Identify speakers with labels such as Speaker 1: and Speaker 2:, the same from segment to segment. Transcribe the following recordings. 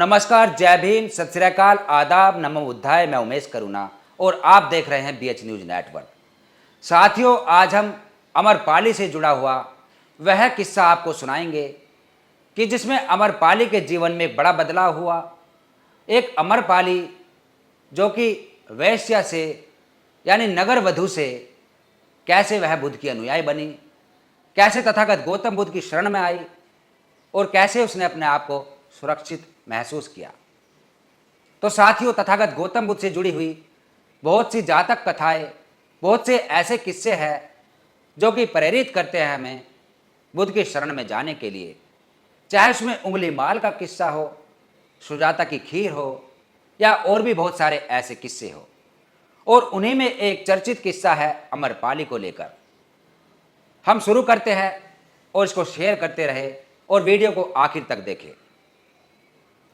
Speaker 1: नमस्कार, जय भीम, सत श्री अकाल, आदाब, नमो बुद्धाय। मैं उमेश करुणा और आप देख रहे हैं BH न्यूज नेटवर्क। साथियों, आज हम अमरपाली से जुड़ा हुआ वह किस्सा आपको सुनाएंगे कि जिसमें अमरपाली के जीवन में एक बड़ा बदलाव हुआ। एक अमरपाली जो कि वैश्या से यानी नगर वधू से कैसे वह बुद्ध की अनुयायी बनी, कैसे तथागत गौतम बुद्ध की शरण में आई और कैसे उसने अपने आप को सुरक्षित महसूस किया। तो साथियों, तथागत गौतम बुद्ध से जुड़ी हुई बहुत सी जातक कथाएं, बहुत से ऐसे किस्से हैं जो कि प्रेरित करते हैं हमें बुद्ध की शरण में जाने के लिए। चाहे उसमें उंगली माल का किस्सा हो, सुजाता की खीर हो या और भी बहुत सारे ऐसे किस्से हो। और उन्हीं में एक चर्चित किस्सा है अमरपाली को लेकर। हम शुरू करते हैं और इसको शेयर करते रहे और वीडियो को आखिर तक देखें।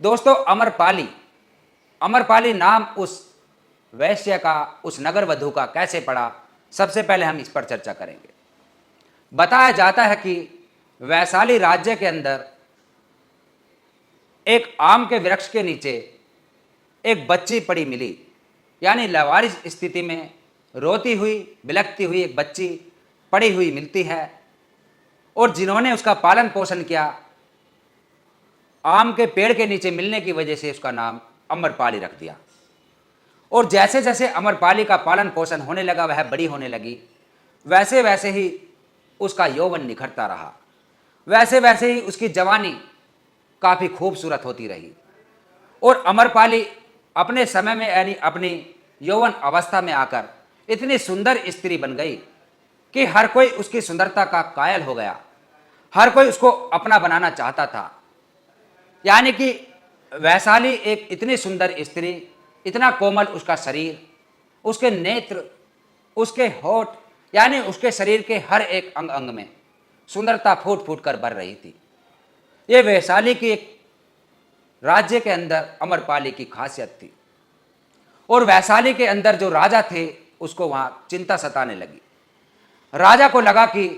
Speaker 1: दोस्तों, अमरपाली नाम उस वैश्य का, उस नगर वधू का कैसे पड़ा, सबसे पहले हम इस पर चर्चा करेंगे। बताया जाता है कि वैशाली राज्य के अंदर एक आम के वृक्ष के नीचे एक बच्ची पड़ी मिली, यानी लावारिस स्थिति में रोती हुई, बिलखती हुई एक बच्ची पड़ी हुई मिलती है। और जिन्होंने उसका पालन पोषण किया, आम के पेड़ के नीचे मिलने की वजह से उसका नाम अमरपाली रख दिया। और जैसे जैसे अमरपाली का पालन पोषण होने लगा, वह बड़ी होने लगी, वैसे वैसे ही उसका यौवन निखरता रहा, वैसे वैसे ही उसकी जवानी काफ़ी खूबसूरत होती रही। और अमरपाली अपने समय में यानी अपनी यौवन अवस्था में आकर इतनी सुंदर स्त्री बन गई कि हर कोई उसकी सुंदरता का कायल हो गया, हर कोई उसको अपना बनाना चाहता था। यानी कि वैशाली एक इतनी सुंदर स्त्री, इतना कोमल उसका शरीर, उसके नेत्र, उसके होठ, यानी उसके शरीर के हर एक अंग अंग में सुंदरता फूट फूट कर भर रही थी। ये वैशाली की एक राज्य के अंदर अमरपाली की खासियत थी। और वैशाली के अंदर जो राजा थे, उसको वहां चिंता सताने लगी। राजा को लगा कि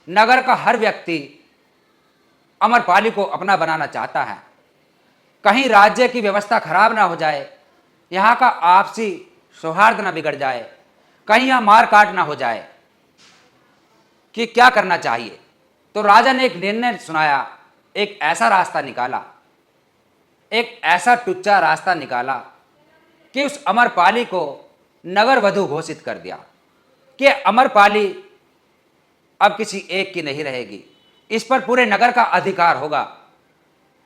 Speaker 1: नगर का हर व्यक्ति अमरपाली को अपना बनाना चाहता है, कहीं राज्य की व्यवस्था खराब ना हो जाए, यहाँ का आपसी सौहार्द ना बिगड़ जाए, कहीं यहाँ मार काट ना हो जाए, कि क्या करना चाहिए। तो राजा ने एक निर्णय सुनाया, एक ऐसा रास्ता निकाला, एक ऐसा टुच्चा रास्ता निकाला कि उस अमरपाली को नगर वधू घोषित कर दिया कि अमरपाली अब किसी एक की नहीं रहेगी, इस पर पूरे नगर का अधिकार होगा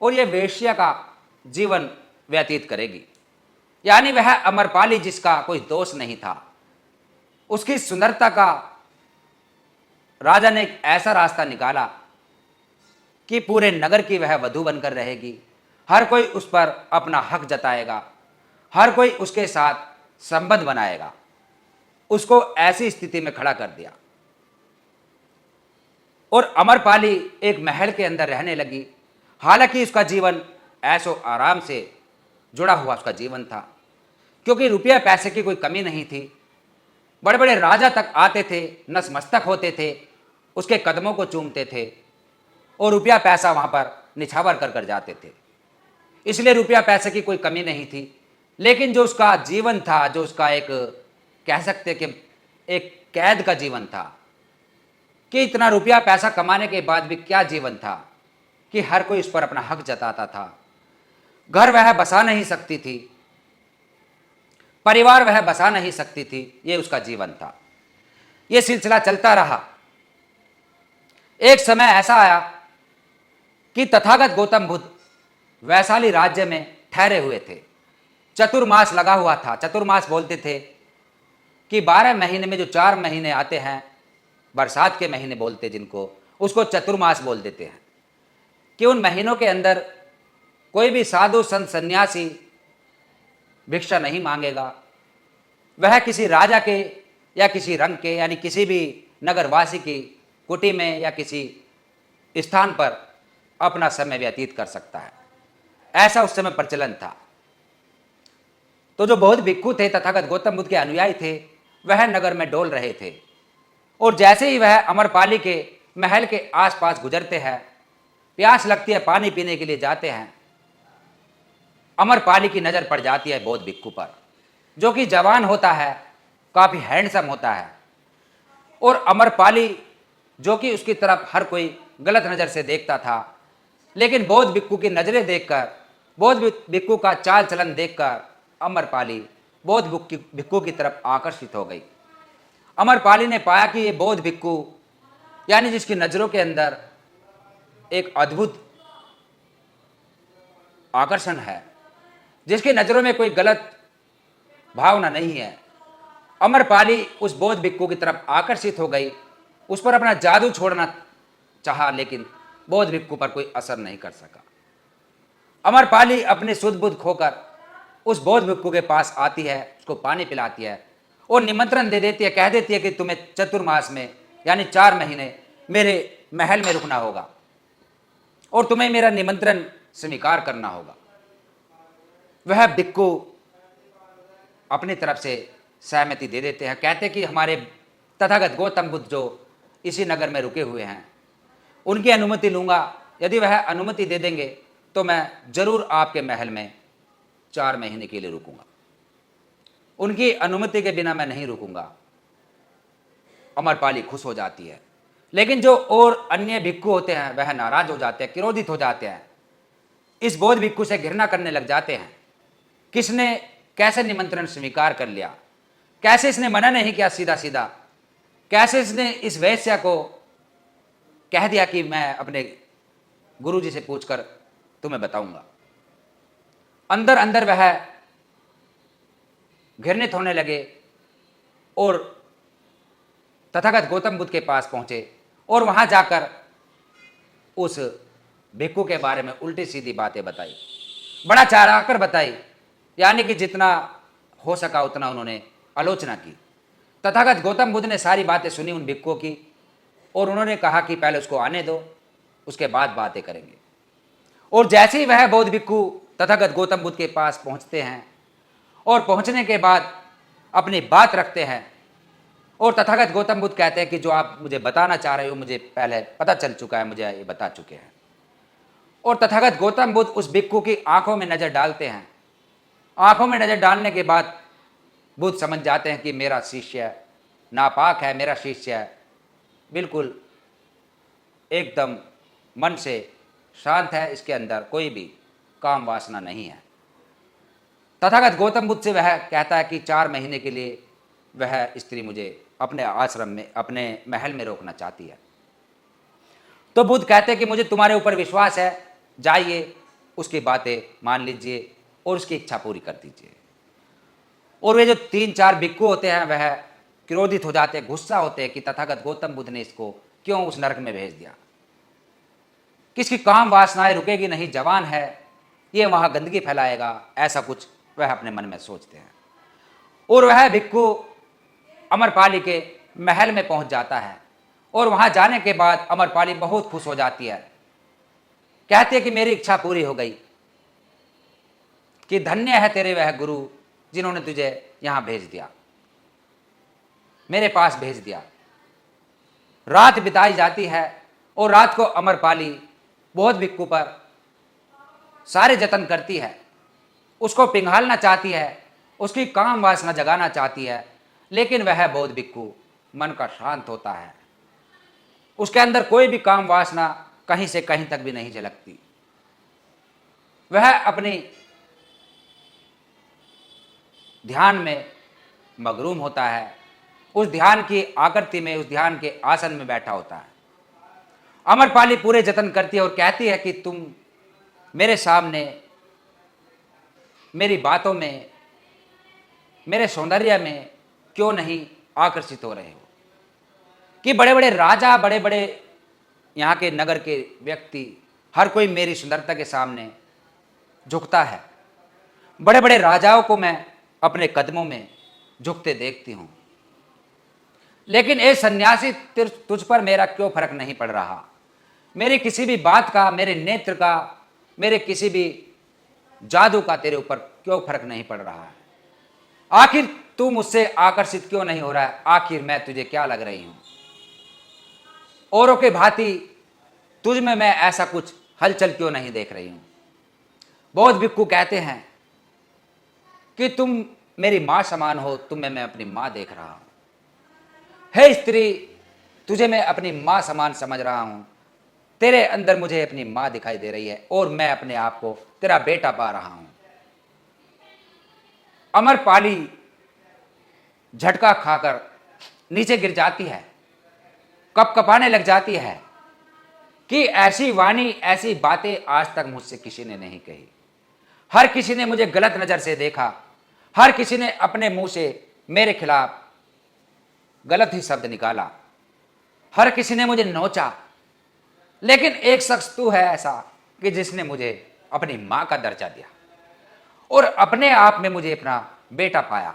Speaker 1: और ये वेश्या का जीवन व्यतीत करेगी। यानी वह अमरपाली जिसका कोई दोष नहीं था, उसकी सुंदरता का राजा ने एक ऐसा रास्ता निकाला कि पूरे नगर की वह वधू बनकर रहेगी, हर कोई उस पर अपना हक जताएगा, हर कोई उसके साथ संबंध बनाएगा। उसको ऐसी स्थिति में खड़ा कर दिया और अमरपाली एक महल के अंदर रहने लगी। हालांकि उसका जीवन ऐशो आराम से जुड़ा हुआ उसका जीवन था, क्योंकि रुपया पैसे की कोई कमी नहीं थी। बड़े बड़े राजा तक आते थे, नतमस्तक होते थे, उसके कदमों को चूमते थे और रुपया पैसा वहाँ पर निछावर कर कर जाते थे। इसलिए रुपया पैसे की कोई कमी नहीं थी। लेकिन जो उसका जीवन था, जो उसका एक कह सकते कि एक कैद का जीवन था, कि इतना रुपया पैसा कमाने के बाद भी क्या जीवन था कि हर कोई उस पर अपना हक जताता था। घर वह बसा नहीं सकती थी, परिवार वह बसा नहीं सकती थी, ये उसका जीवन था। ये सिलसिला चलता रहा। एक समय ऐसा आया कि तथागत गौतम बुद्ध वैशाली राज्य में ठहरे हुए थे। चतुर्मास लगा हुआ था। चतुर्मास बोलते थे कि 12 महीने में जो 4 महीने आते हैं, बरसात के महीने बोलते जिनको, उसको चतुर्मास बोल देते हैं, कि उन महीनों के अंदर कोई भी साधु संत सन्यासी भिक्षा नहीं मांगेगा। वह किसी राजा के या किसी रंग के यानी किसी भी नगरवासी की कुटी में या किसी स्थान पर अपना समय व्यतीत कर सकता है। ऐसा उस समय प्रचलन था। तो जो बौद्ध भिक्षु थे, तथागत गौतम बुद्ध के अनुयायी थे, वह नगर में डोल रहे थे। और जैसे ही वह अमरपाली के महल के आसपास गुजरते हैं, प्यास लगती है, पानी पीने के लिए जाते हैं, अमरपाली की नज़र पड़ जाती है बौद्ध भिक्खु पर, जो कि जवान होता है, काफ़ी हैंडसम होता है। और अमरपाली जो कि उसकी तरफ हर कोई गलत नज़र से देखता था, लेकिन बौद्ध भिक्खु की नज़रें देखकर, बौद्ध भिक्खु का चाल चलन देखकर अमरपाली बौद्ध भिक्खु की तरफ आकर्षित हो गई। अमरपाली ने पाया कि ये बौद्ध भिक्खु, यानी जिसकी नज़रों के अंदर एक अद्भुत आकर्षण है, जिसकी नज़रों में कोई गलत भावना नहीं है, अमरपाली उस बौद्ध भिक्खु की तरफ आकर्षित हो गई, उस पर अपना जादू छोड़ना चाहा, लेकिन बौद्ध भिक्खु पर कोई असर नहीं कर सका। अमरपाली अपने सुध बुध खोकर उस बौद्ध भिक्खु के पास आती है, उसको पानी पिलाती है और निमंत्रण दे देती है, कह देती है कि तुम्हें चतुर्मास में यानी 4 महीने मेरे महल में रुकना होगा और तुम्हें मेरा निमंत्रण स्वीकार करना होगा। वह भिक्खु अपनी तरफ से सहमति दे देते हैं, कहते कि हमारे तथागत गौतम बुद्ध जो इसी नगर में रुके हुए हैं, उनकी अनुमति लूँगा। यदि वह अनुमति दे देंगे तो मैं ज़रूर आपके महल में 4 महीने के लिए रुकूंगा। उनकी अनुमति के बिना मैं नहीं रुकूंगा। अमरपाली खुश हो जाती है, लेकिन जो और अन्य भिक्खु होते हैं वह नाराज हो जाते हैं, क्रोधित हो जाते हैं, इस बौद्ध भिक्खु से घृणा करने लग जाते हैं। किसने कैसे निमंत्रण स्वीकार कर लिया, कैसे इसने मना नहीं किया सीधा सीधा, कैसे इसने इस वैश्या को कह दिया कि मैं अपने गुरुजी से पूछकर तुम्हें बताऊंगा। अंदर अंदर वह घृणित होने लगे और तथागत गौतम बुद्ध के पास पहुंचे और वहां जाकर उस भिक्खु के बारे में उल्टी सीधी बातें बताई, बड़ा चाराकर बताई, यानी कि जितना हो सका उतना उन्होंने आलोचना की। तथागत गौतम बुद्ध ने सारी बातें सुनी उन भिक्खुओं की और उन्होंने कहा कि पहले उसको आने दो, उसके बाद बातें करेंगे। और जैसे ही वह बौद्ध भिक्खु तथागत गौतम बुद्ध के पास पहुंचते हैं और पहुंचने के बाद अपनी बात रखते हैं और तथागत गौतम बुद्ध कहते हैं कि जो आप मुझे बताना चाह रहे हो मुझे पहले पता चल चुका है, मुझे ये बता चुके हैं। और तथागत गौतम बुद्ध उस भिक्खु की आंखों में नज़र डालते हैं। आंखों में नज़र डालने के बाद बुद्ध समझ जाते हैं कि मेरा शिष्य नापाक है, मेरा शिष्य बिल्कुल एकदम मन से शांत है, इसके अंदर कोई भी काम वासना नहीं है। तथागत गौतम बुद्ध से वह कहता है कि 4 महीने के लिए वह स्त्री मुझे अपने आश्रम में, अपने महल में रोकना चाहती है। तो बुद्ध कहते हैं कि मुझे तुम्हारे ऊपर विश्वास है, जाइए, उसकी बातें मान लीजिए और उसकी इच्छा पूरी कर दीजिए। और वे जो 3-4 भिक्खु होते हैं वह क्रोधित हो जाते हैं, गुस्सा होते हैं कि तथागत गौतम बुद्ध ने इसको क्यों उस नरक में भेज दिया, किसकी काम वासनाएं रुकेगी नहीं, जवान है, ये वहाँ गंदगी फैलाएगा, ऐसा कुछ वह अपने मन में सोचते हैं। और वह भिक्खु अमरपाली के महल में पहुंच जाता है और वहां जाने के बाद अमरपाली बहुत खुश हो जाती है, कहती है कि मेरी इच्छा पूरी हो गई, कि धन्य है तेरे वह गुरु जिन्होंने तुझे यहां भेज दिया, मेरे पास भेज दिया। रात बिताई जाती है और रात को अमरपाली बौद्ध भिक्खु पर सारे जतन करती है, उसको पिघालना चाहती है, उसकी काम वासना जगाना चाहती है, लेकिन वह बौद्ध भिक्खु मन का शांत होता है, उसके अंदर कोई भी काम वासना कहीं से कहीं तक भी नहीं झलकती। वह अपनी ध्यान में मगरूम होता है, उस ध्यान की आकृति में, उस ध्यान के आसन में बैठा होता है। अमरपाली पूरे जतन करती है और कहती है कि तुम मेरे सामने, मेरी बातों में, मेरे सौंदर्य में क्यों नहीं आकर्षित हो रहे हो, कि बड़े बड़े राजा, बड़े बड़े यहाँ के नगर के व्यक्ति, हर कोई मेरी सुंदरता के सामने झुकता है, बड़े बड़े राजाओं को मैं अपने कदमों में झुकते देखती हूँ, लेकिन ए सन्यासी तुझ पर मेरा क्यों फर्क नहीं पड़ रहा, मेरी किसी भी बात का, मेरे नेत्र का, मेरे किसी भी जादू का तेरे ऊपर क्यों फर्क नहीं पड़ रहा है, आखिर तू मुझसे आकर्षित क्यों नहीं हो रहा है, आखिर मैं तुझे क्या लग रही हूं, औरों के भांति तुझ में मैं ऐसा कुछ हलचल क्यों नहीं देख रही हूं। बौद्ध भिक्खु कहते हैं कि तुम मेरी माँ समान हो, तुम्हें मैं अपनी माँ देख रहा हूं। हे स्त्री, तुझे मैं अपनी माँ समान समझ रहा हूं। तेरे अंदर मुझे अपनी माँ दिखाई दे रही है और मैं अपने आप को तेरा बेटा पा रहा हूं। अमरपाली झटका खाकर नीचे गिर जाती है, कपकपाने लग जाती है कि ऐसी वाणी, ऐसी बातें आज तक मुझसे किसी ने नहीं कही। हर किसी ने मुझे गलत नजर से देखा, हर किसी ने अपने मुंह से मेरे खिलाफ गलत ही शब्द निकाला, हर किसी ने मुझे नोचा, लेकिन एक शख्स तू है ऐसा कि जिसने मुझे अपनी मां का दर्जा दिया और अपने आप में मुझे अपना बेटा पाया।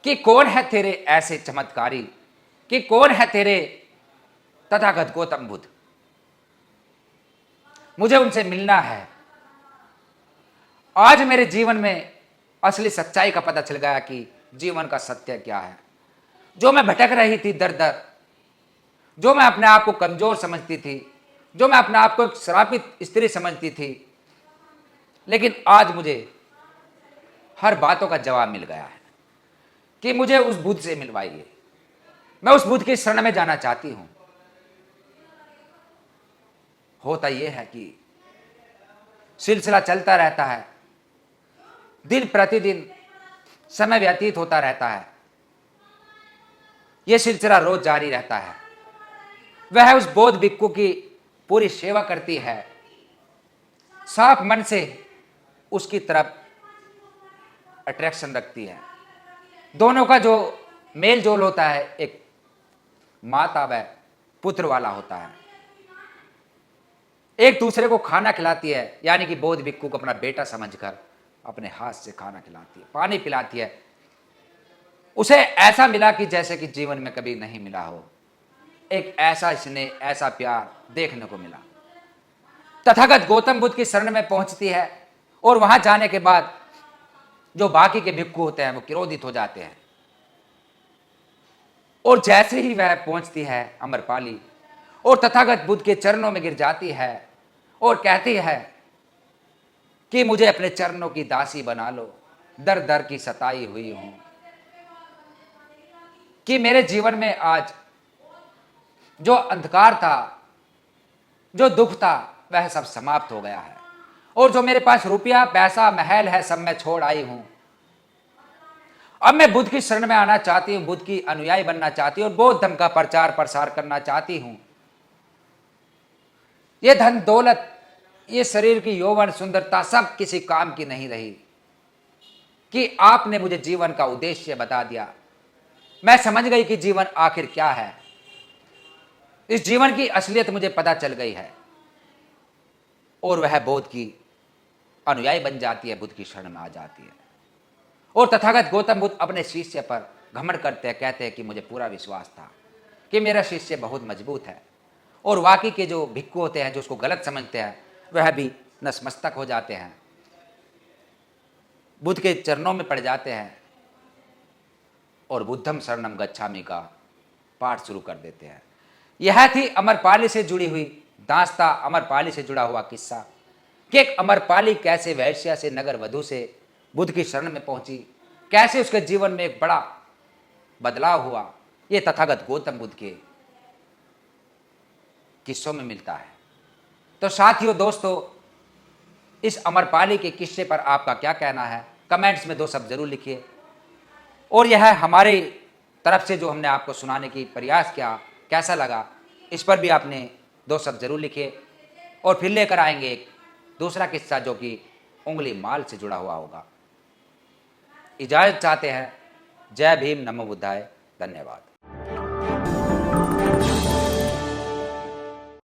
Speaker 1: कि कौन है तेरे ऐसे चमत्कारी, कि कौन है तेरे तथागत गौतम बुद्ध, मुझे उनसे मिलना है। आज मेरे जीवन में असली सच्चाई का पता चल गया कि जीवन का सत्य क्या है। जो मैं भटक रही थी दर दर, जो मैं अपने आप को कमजोर समझती थी, जो मैं अपने आप को एक श्रापित स्त्री समझती थी, लेकिन आज मुझे हर बातों का जवाब मिल गया है कि मुझे उस बुद्ध से मिलवाइए। मैं उस बुद्ध की शरण में जाना चाहती हूं। होता यह है कि सिलसिला चलता रहता है, दिन प्रतिदिन समय व्यतीत होता रहता है, यह सिलसिला रोज जारी रहता है। वह उस बौद्ध भिक्षु की पूरी सेवा करती है, साफ मन से उसकी तरफ अट्रैक्शन रखती है। दोनों का जो मेल जोल होता है एक माता व पुत्र वाला होता है। एक दूसरे को खाना खिलाती है, यानी कि बौद्ध भिक्षु को अपना बेटा समझकर अपने हाथ से खाना खिलाती है, पानी पिलाती है। उसे ऐसा मिला कि जैसे कि जीवन में कभी नहीं मिला हो। एक ऐसा स्नेह, ऐसा प्यार देखने को मिला। तथागत गौतम बुद्ध की शरण में पहुंचती है और वहां जाने के बाद जो बाकी के भिक्षु होते हैं वो क्रोधित हो जाते हैं। और जैसे ही वह पहुंचती है अमरपाली और तथागत बुद्ध के चरणों में गिर जाती है और कहती है कि मुझे अपने चरणों की दासी बना लो, दर दर की सताई हुई हूं, कि मेरे जीवन में आज जो अंधकार था, जो दुख था, वह सब समाप्त हो गया है और जो मेरे पास रुपया पैसा महल है सब मैं छोड़ आई हूं। अब मैं बुद्ध की शरण में आना चाहती हूं, बुद्ध की अनुयायी बनना चाहती हूं और बौद्ध धर्म का प्रचार प्रसार करना चाहती हूं। ये धन दौलत, ये शरीर की यौवन सुंदरता सब किसी काम की नहीं रही कि आपने मुझे जीवन का उद्देश्य बता दिया। मैं समझ गई कि जीवन आखिर क्या है। इस जीवन की असलियत मुझे पता चल गई है और वह बौद्ध की अनुयायी बन जाती है, बुद्ध की शरण में आ जाती है। और तथागत गौतम बुद्ध अपने शिष्य पर घमंड करते हैं, कहते हैं कि मुझे पूरा विश्वास था कि मेरा शिष्य बहुत मजबूत है। और वाकई के जो भिक्षु होते हैं जो उसको गलत समझते हैं वह भी नतमस्तक हो जाते हैं, बुद्ध के चरणों में पड़ जाते हैं और बुद्धम शरणम गच्छामि का पाठ शुरू कर देते हैं। यह थी अमरपाली से जुड़ी हुई दास्ता, अमरपाली से जुड़ा हुआ किस्सा कि एक अमरपाली कैसे वैश्या से नगर वधु से बुद्ध की शरण में पहुंची, कैसे उसके जीवन में एक बड़ा बदलाव हुआ। ये तथागत गौतम बुद्ध के किस्सों में मिलता है। तो साथियों, दोस्तों, इस अमरपाली के किस्से पर आपका क्या कहना है? कमेंट्स में 2 शब्द जरूर लिखिए। और यह हमारे तरफ से जो हमने आपको सुनाने की प्रयास किया, कैसा लगा, इस पर भी आपने 2 शब्द जरूर लिखिए। और फिर लेकर आएंगे एक दूसरा किस्सा जो कि उंगली माल से जुड़ा हुआ होगा। इजाज़त चाहते हैं। जय भीम, नमो बुद्धाय, धन्यवाद।